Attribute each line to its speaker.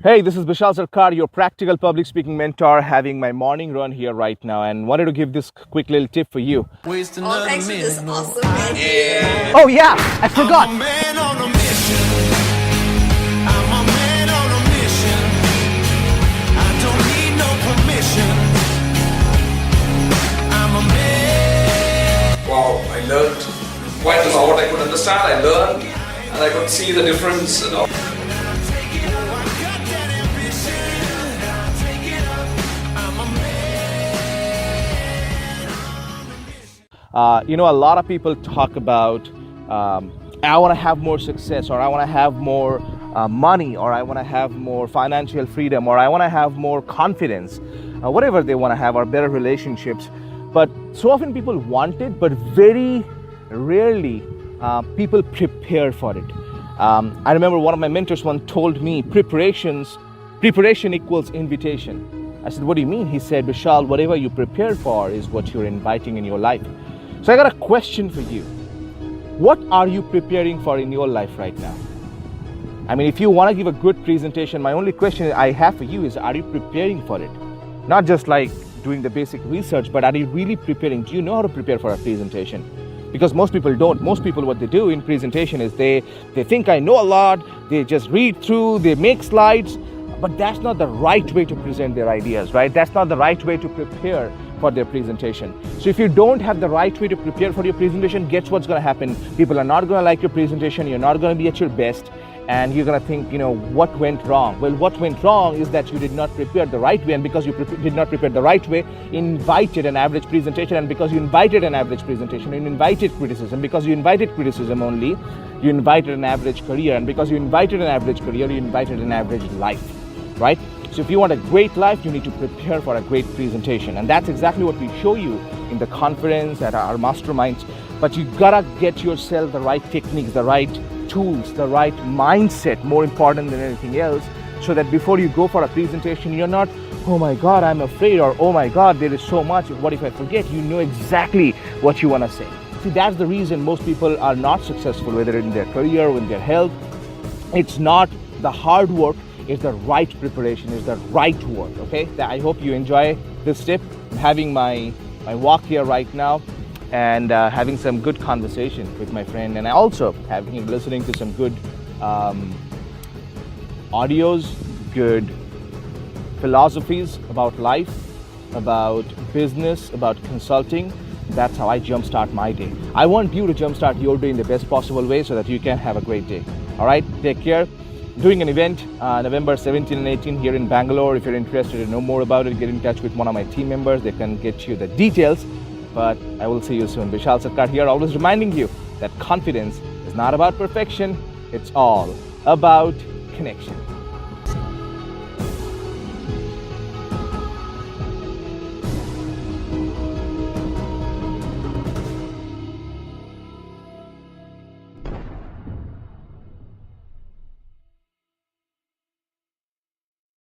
Speaker 1: Hey, this is Bishal Sarkar, your practical public speaking mentor, having my morning run here right now, and wanted to give this quick little tip for you.
Speaker 2: Thanks for this awesome idea.
Speaker 1: Oh yeah, I forgot.
Speaker 3: I'm a man on a mission. I'm a man on a mission. I don't need no permission. I'm a man.
Speaker 4: Wow, I learned quite a lot. What I could understand, I learned, and I could see the difference.
Speaker 1: A lot of people talk about, I want to have more success, or I want to have more money, or I want to have more financial freedom, or I want to have more confidence, whatever they want to have, or better relationships. But so often people want it, but very rarely people prepare for it. I remember one of my mentors once told me, preparation equals invitation. I said, what do you mean? He said, Bishal, whatever you prepare for is what you're inviting in your life. So I got a question for you. What are you preparing for in your life right now? I mean, if you want to give a good presentation, my only question I have for you is, are you preparing for it? Not just like doing the basic research, but are you really preparing? Do you know how to prepare for a presentation? Because most people don't. Most people, what they do in presentation is they think I know a lot, they just read through, they make slides, but that's not the right way to present their ideas, right? That's not the right way to prepare for their presentation. So if you don't have the right way to prepare for your presentation, guess what's going to happen? People are not going to like your presentation, you're not going to be at your best, and you're going to think, what went wrong? Well, what went wrong is that you did not prepare the right way, and because you did not prepare the right way, invited an average presentation, and because you invited an average presentation, you invited criticism. Because you invited criticism only, you invited an average career, and because you invited an average career, you invited an average life, right? So if you want a great life, you need to prepare for a great presentation. And that's exactly what we show you in the conference, at our masterminds. But you gotta get yourself the right techniques, the right tools, the right mindset, more important than anything else, so that before you go for a presentation, you're not, oh my God, I'm afraid, or oh my God, there is so much, what if I forget? You know exactly what you wanna say. See, that's the reason most people are not successful, whether in their career or in their health. It's not the hard work, it's the right preparation, it's the right work, okay? I hope you enjoy this tip. I'm having my walk here right now, and having some good conversation with my friend, and also listening to some good audios, good philosophies about life, about business, about consulting. That's how I jumpstart my day. I want you to jumpstart your day in the best possible way so that you can have a great day. All right, take care. Doing an event November 17 and 18 here in Bangalore. If you're interested to know more about it, get in touch with one of my team members. They can get you the details. But I will see you soon. Bishal Sarkar here, always reminding you that confidence is not about perfection. It's all about connection.